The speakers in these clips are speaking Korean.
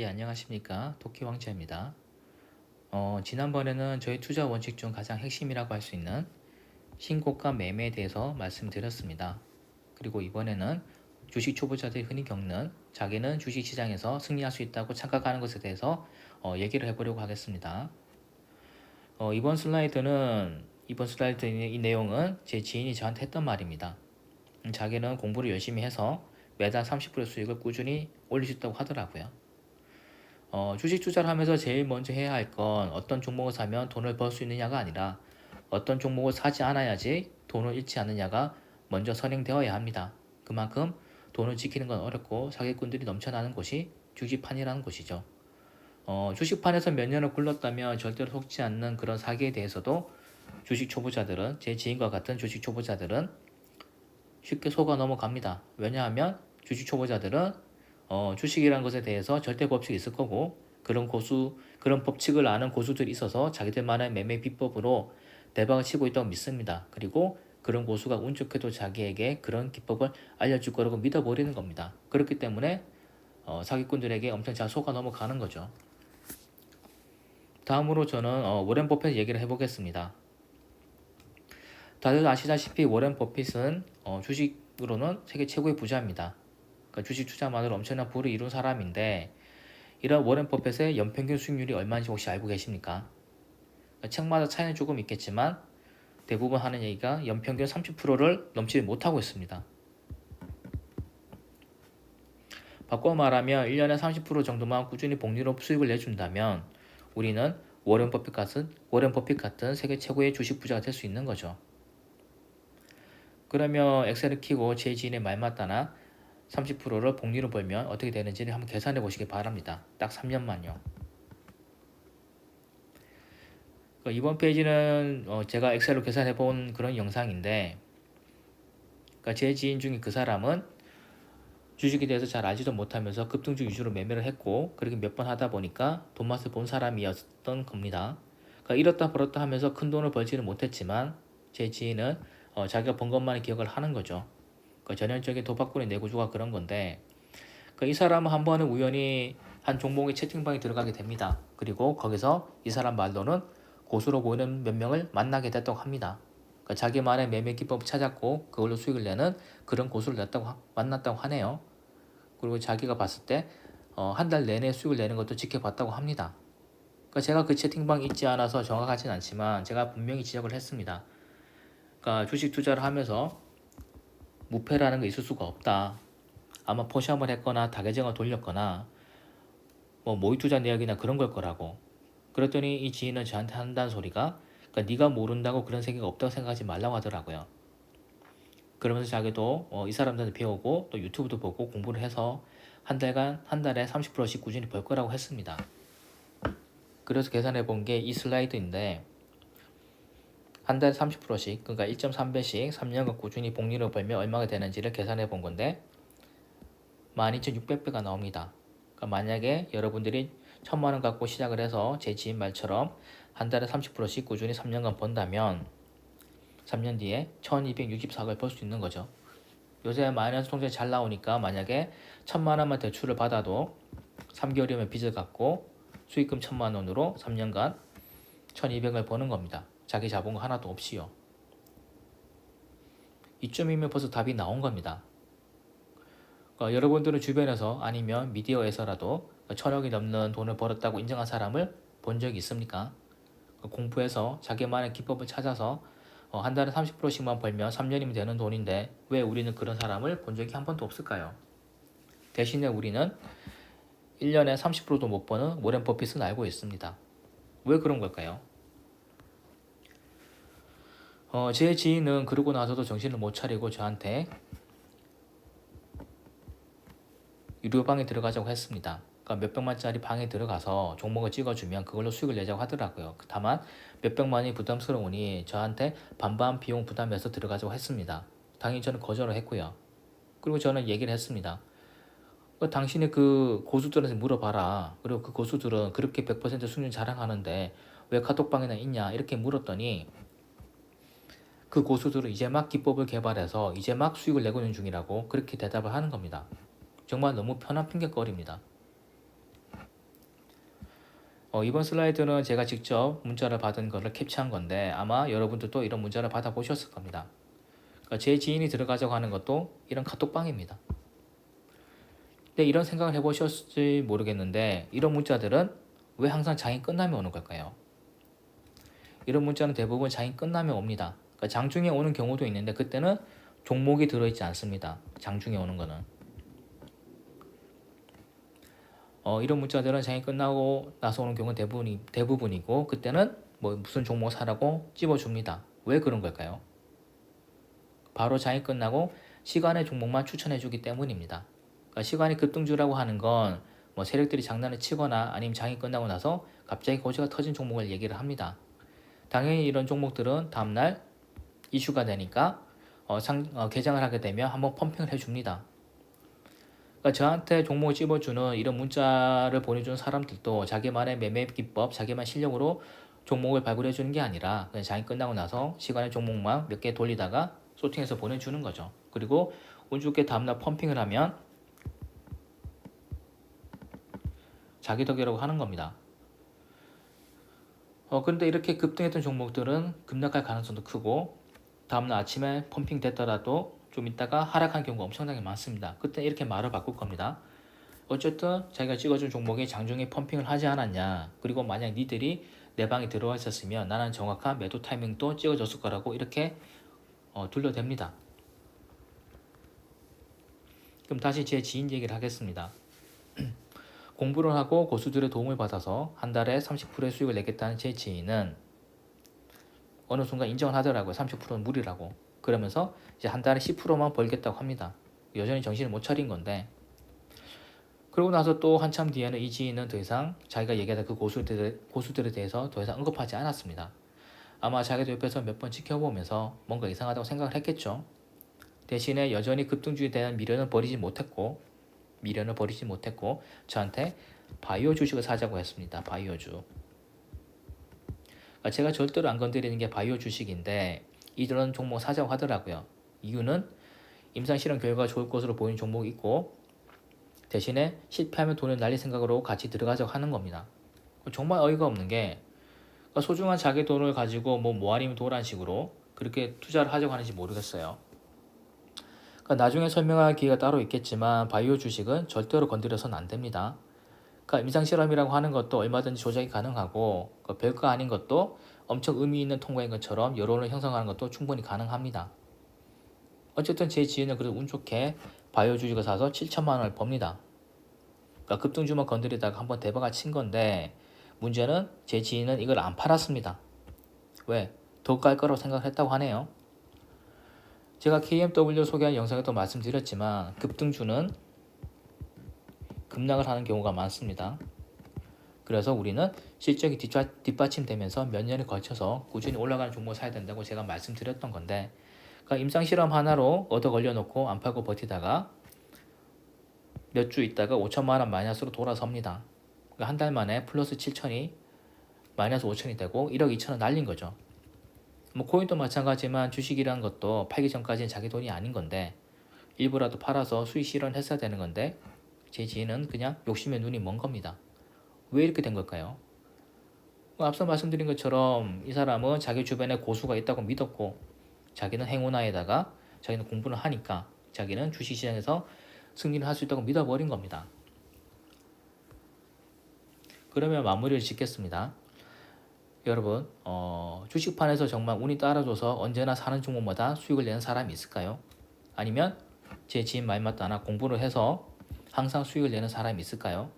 예, 안녕하십니까. 토끼왕자입니다. 지난번에는 저희 투자 원칙 중 가장 핵심이라고 할 수 있는 신고가 매매에 대해서 말씀드렸습니다. 그리고 이번에는 주식 초보자들이 흔히 겪는 자기는 주식시장에서 승리할 수 있다고 착각하는 것에 대해서 얘기를 해보려고 하겠습니다. 이번 슬라이드의 이 내용은 제 지인이 저한테 했던 말입니다. 자기는 공부를 열심히 해서 매달 30% 수익을 꾸준히 올릴 수 있다고 하더라고요. 주식 투자를 하면서 제일 먼저 해야 할 건 어떤 종목을 사면 돈을 벌 수 있느냐가 아니라 어떤 종목을 사지 않아야지 돈을 잃지 않느냐가 먼저 선행되어야 합니다. 그만큼 돈을 지키는 건 어렵고 사기꾼들이 넘쳐나는 곳이 주식판이라는 곳이죠. 주식판에서 몇 년을 굴렀다면 절대로 속지 않는 그런 사기에 대해서도 주식 초보자들은, 제 지인과 같은 주식 초보자들은 쉽게 속아 넘어갑니다. 왜냐하면 주식 초보자들은 주식이라는 것에 대해서 절대 법칙이 있을 거고 그런 법칙을 아는 고수들이 있어서 자기들만의 매매 비법으로 대박을 치고 있다고 믿습니다. 그리고 그런 고수가 운 좋게도 자기에게 그런 기법을 알려줄 거라고 믿어버리는 겁니다. 그렇기 때문에 사기꾼들에게 엄청 잘 속아 넘어가는 거죠. 다음으로 저는 워렌 버핏 얘기를 해보겠습니다. 다들 아시다시피 워렌 버핏은 주식으로는 세계 최고의 부자입니다. 그러니까 주식 투자만으로 엄청난 부를 이룬 사람인데 이런 워렌 버핏의 연평균 수익률이 얼마인지 혹시 알고 계십니까? 그러니까 책마다 차이는 조금 있겠지만 대부분 하는 얘기가 연평균 30%를 넘지 못하고 있습니다. 바꿔 말하면 1년에 30% 정도만 꾸준히 복리로 수익을 내준다면 우리는 워렌 버핏 같은 세계 최고의 주식 부자가 될 수 있는 거죠. 그러면 엑셀을 키고 제 지인의 말 맞다나 30%를 복리로 벌면 어떻게 되는지를 한번 계산해 보시기 바랍니다. 딱 3년만요. 이번 페이지는 제가 엑셀로 계산해 본 그런 영상인데, 그러니까 제 지인 중에 그 사람은 주식에 대해서 잘 알지도 못하면서 급등주 위주로 매매를 했고, 그렇게 몇 번 하다 보니까 돈맛을 본 사람이었던 겁니다. 그러니까 잃었다 벌었다 하면서 큰 돈을 벌지는 못했지만 제 지인은 자기가 번 것만을 기억을 하는 거죠. 전형적인 도박꾼의 내구조가 그런 건데, 이 사람은 한 번은 우연히 한 종목의 채팅방에 들어가게 됩니다. 그리고 거기서 이 사람 말로는 고수로 보이는 몇 명을 만나게 됐다고 합니다. 자기만의 매매 기법을 찾았고 그걸로 수익을 내는 그런 고수를 만났다고 하네요. 그리고 자기가 봤을 때 한 달 내내 수익을 내는 것도 지켜봤다고 합니다. 제가 그 채팅방에 있지 않아서 정확하진 않지만 제가 분명히 지적을 했습니다. 주식 투자를 하면서 무패라는 게 있을 수가 없다. 아마 포샵을 했거나 다계정을 돌렸거나 뭐 모의 투자 내역이나 그런 걸 거라고. 그랬더니 이 지인은 저한테 한다는 소리가 네가 모른다고 그런 생각 없다고 생각하지 말라고 하더라고요. 그러면서 자기도 이 사람들한테 배우고 또 유튜브도 보고 공부를 해서 한 달에 30%씩 꾸준히 벌 거라고 했습니다. 그래서 계산해 본 게 이 슬라이드인데 한 달에 30%씩 그러니까 1.3배씩 3년간 꾸준히 복리로 벌면 얼마가 되는지를 계산해 본 건데 12,600배가 나옵니다. 그러니까 만약에 여러분들이 1,000만 원 갖고 시작을 해서 제 지인 말처럼 한 달에 30%씩 꾸준히 3년간 번다면 3년 뒤에 1,264억을 벌 수 있는 거죠. 요새 마이너스 통장이 잘 나오니까 만약에 1,000만 원만 대출을 받아도 3개월이면 빚을 갚고 수익금 1,000만 원으로 3년간 1,200을 버는 겁니다. 자기 자본 하나도 없이요. 이쯤이면 벌써 답이 나온 겁니다. 여러분들은 주변에서 아니면 미디어에서라도 1,000억이 넘는 돈을 벌었다고 인정한 사람을 본 적이 있습니까? 공부해서 자기만의 기법을 찾아서 한 달에 30%씩만 벌면 3년이면 되는 돈인데 왜 우리는 그런 사람을 본 적이 한 번도 없을까요? 대신에 우리는 1년에 30%도 못 버는 워렌 버핏은 알고 있습니다. 왜 그런 걸까요? 제 지인은 그러고 나서도 정신을 못 차리고 저한테 유료방에 들어가자고 했습니다. 몇백만짜리 방에 들어가서 종목을 찍어주면 그걸로 수익을 내자고 하더라고요. 다만 몇백만이 부담스러우니 저한테 반반 비용 부담해서 들어가자고 했습니다. 당연히 저는 거절을 했고요. 그리고 저는 얘기를 했습니다. 당신의 그 고수들한테 물어봐라. 그리고 그 고수들은 그렇게 100% 수익률 자랑하는데 왜 카톡방에나 있냐 이렇게 물었더니 그 고수들은 이제 막 기법을 개발해서 이제 막 수익을 내고 있는 중이라고 그렇게 대답을 하는 겁니다. 정말 너무 편한 핑계거리입니다. 이번 슬라이드는 제가 직접 문자를 받은 거를 캡처한 건데 아마 여러분들도 이런 문자를 받아보셨을 겁니다. 그러니까 제 지인이 들어가자고 하는 것도 이런 카톡방입니다. 근데 이런 생각을 해보셨을지 모르겠는데 이런 문자들은 왜 항상 장이 끝나면 오는 걸까요? 이런 문자는 대부분 장이 끝나면 옵니다. 그러니까 장중에 오는 경우도 있는데 그때는 종목이 들어있지 않습니다. 장중에 오는 거는. 이런 문자들은 장이 끝나고 나서 오는 경우는 대부분이고 그때는 뭐 무슨 종목 사라고 찝어줍니다. 왜 그런 걸까요? 바로 장이 끝나고 시간의 종목만 추천해주기 때문입니다. 그러니까 시간이 급등주라고 하는 건 뭐 세력들이 장난을 치거나 아니면 장이 끝나고 나서 갑자기 고지가 터진 종목을 얘기를 합니다. 당연히 이런 종목들은 다음날 이슈가 되니까 개장을 하게 되면 한번 펌핑을 해줍니다. 그러니까 저한테 종목을 찝어주는 이런 문자를 보내주는 사람들도 자기만의 매매 기법, 자기만 실력으로 종목을 발굴해주는 게 아니라 그냥 장이 끝나고 나서 시간의 종목만 몇 개 돌리다가 소팅해서 보내주는 거죠. 그리고 운 좋게 다음날 펌핑을 하면 자기 덕이라고 하는 겁니다. 근데 이렇게 급등했던 종목들은 급락할 가능성도 크고 다음날 아침에 펌핑 됐더라도 좀 있다가 하락한 경우가 엄청나게 많습니다. 그때 이렇게 말을 바꿀 겁니다. 어쨌든 자기가 찍어준 종목이 장중에 펌핑을 하지 않았냐, 그리고 만약 니들이 내 방에 들어와 있었으면 나는 정확한 매도 타이밍도 찍어줬을 거라고 이렇게 둘러댑니다. 그럼 다시 제 지인 얘기를 하겠습니다. 공부를 하고 고수들의 도움을 받아서 한 달에 30%의 수익을 내겠다는 제 지인은 어느 순간 인정을 하더라고요. 30%는 무리라고. 그러면서 이제 한 달에 10%만 벌겠다고 합니다. 여전히 정신을 못 차린 건데, 그러고 나서 또 한참 뒤에는 이 지인은 더 이상 자기가 얘기하던 그 고수들에 대해서 더 이상 언급하지 않았습니다. 아마 자기도 옆에서 몇 번 지켜보면서 뭔가 이상하다고 생각을 했겠죠. 대신에 여전히 급등주에 대한 미련을 버리지 못했고 저한테 바이오 주식을 사자고 했습니다. 바이오주. 제가 절대로 안 건드리는 게 바이오 주식인데 이런 종목 사자고 하더라고요. 이유는 임상실험 결과가 좋을 것으로 보이는 종목이 있고 대신에 실패하면 돈을 날릴 생각으로 같이 들어가자고 하는 겁니다. 정말 어이가 없는 게 소중한 자기 돈을 가지고 뭐아니면 도란 식으로 그렇게 투자를 하자고 하는지 모르겠어요. 나중에 설명할 기회가 따로 있겠지만 바이오 주식은 절대로 건드려서는 안 됩니다. 임상실험이라고 하는 것도 얼마든지 조작이 가능하고 별거 아닌 것도 엄청 의미 있는 통과인 것처럼 여론을 형성하는 것도 충분히 가능합니다. 어쨌든 제 지인은 그래도 운 좋게 바이오 주식을 사서 7천만 원을 법니다. 급등주만 건드리다가 한번 대박을 친 건데 문제는 제 지인은 이걸 안 팔았습니다. 왜? 더 깔 거라고 생각을 했다고 하네요. 제가 KMW 소개한 영상에도 말씀드렸지만 급등주는 급락을 하는 경우가 많습니다. 그래서 우리는 실적이 뒷받침되면서 몇 년에 걸쳐서 꾸준히 올라가는 종목을 사야 된다고 제가 말씀드렸던 건데 임상실험 하나로 얻어 걸려놓고 안 팔고 버티다가 몇 주 있다가 5천만 원 마이너스로 돌아섭니다. 한 달 만에 플러스 7천이 마이너스 5천이 되고 1억 2천원 날린 거죠. 코인도 마찬가지지만 주식이라는 것도 팔기 전까지는 자기 돈이 아닌 건데 일부라도 팔아서 수익 실현했어야 되는 건데 제 지인은 그냥 욕심에 눈이 먼 겁니다. 왜 이렇게 된 걸까요? 앞서 말씀드린 것처럼 이 사람은 자기 주변에 고수가 있다고 믿었고 자기는 행운아에다가 자기는 공부를 하니까 자기는 주식시장에서 승리를 할 수 있다고 믿어버린 겁니다. 그러면 마무리를 짓겠습니다. 여러분 주식판에서 정말 운이 따라줘서 언제나 사는 종목마다 수익을 내는 사람이 있을까요? 아니면 제 지인 말 맞다나 공부를 해서 항상 수익을 내는 사람이 있을까요?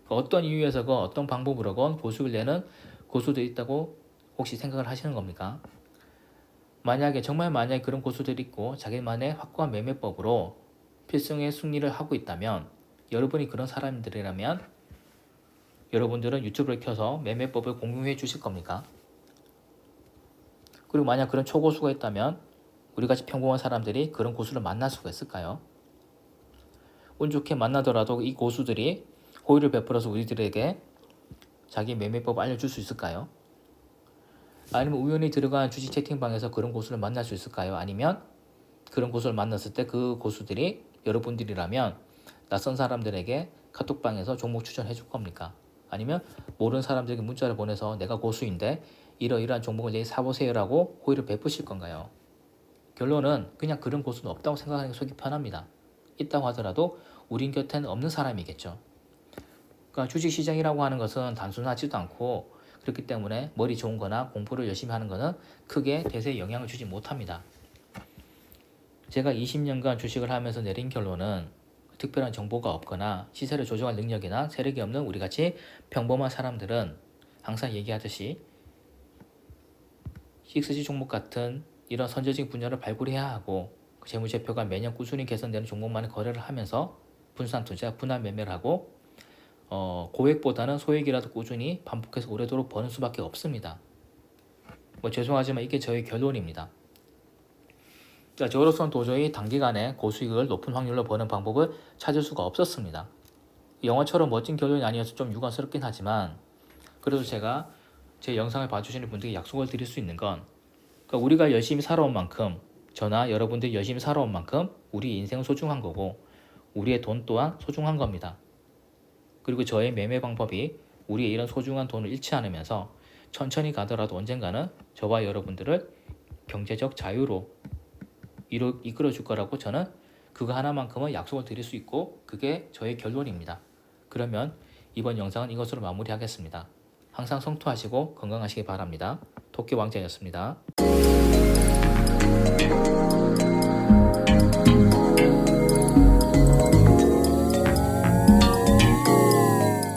어떤 이유에서건 어떤 방법으로건 고수익을 내는 고수도 있다고 혹시 생각을 하시는 겁니까? 정말 만약에 그런 고수들이 있고 자기만의 확고한 매매법으로 필승의 승리를 하고 있다면 여러분이 그런 사람들이라면 여러분들은 유튜브를 켜서 매매법을 공유해 주실 겁니까? 그리고 만약 그런 초고수가 있다면 우리같이 평범한 사람들이 그런 고수를 만날 수가 있을까요? 운 좋게 만나더라도 이 고수들이 호의를 베풀어서 우리들에게 자기 매매법 알려줄 수 있을까요? 아니면 우연히 들어간 주식 채팅방에서 그런 고수를 만날 수 있을까요? 아니면 그런 고수를 만났을 때 그 고수들이 여러분들이라면 낯선 사람들에게 카톡방에서 종목 추천해 줄 겁니까? 아니면 모르는 사람들에게 문자를 보내서 내가 고수인데 이러이러한 종목을 내일 사보세요라고 호의를 베푸실 건가요? 결론은 그냥 그런 고수는 없다고 생각하는 게 속이 편합니다. 있다고 하더라도 우린 곁에는 없는 사람이겠죠. 그러니까 주식시장이라고 하는 것은 단순하지도 않고 그렇기 때문에 머리 좋은 거나 공부를 열심히 하는 거는 크게 대세에 영향을 주지 못합니다. 제가 20년간 주식을 하면서 내린 결론은 특별한 정보가 없거나 시세를 조정할 능력이나 세력이 없는 우리같이 평범한 사람들은 항상 얘기하듯이 6G 종목 같은 이런 선제적 분야를 발굴해야 하고 재무제표가 매년 꾸준히 개선되는 종목만을 거래를 하면서 분산 투자, 분할 매매를 하고 고액보다는 소액이라도 꾸준히 반복해서 오래도록 버는 수밖에 없습니다. 죄송하지만 이게 저의 결론입니다. 저로서는 도저히 단기간에 고수익을 높은 확률로 버는 방법을 찾을 수가 없었습니다. 영화처럼 멋진 결론이 아니어서 좀 유감스럽긴 하지만 그래도 제가 제 영상을 봐주시는 분들께 약속을 드릴 수 있는 건 그러니까 우리가 열심히 살아온 만큼 저나 여러분들이 열심히 살아온 만큼 우리 인생은 소중한 거고 우리의 돈 또한 소중한 겁니다. 그리고 저의 매매 방법이 우리의 이런 소중한 돈을 잃지 않으면서 천천히 가더라도 언젠가는 저와 여러분들을 경제적 자유로 이끌어 줄 거라고 저는 그거 하나만큼은 약속을 드릴 수 있고 그게 저의 결론입니다. 그러면 이번 영상은 이것으로 마무리하겠습니다. 항상 성투하시고 건강하시기 바랍니다. 토끼 왕자였습니다.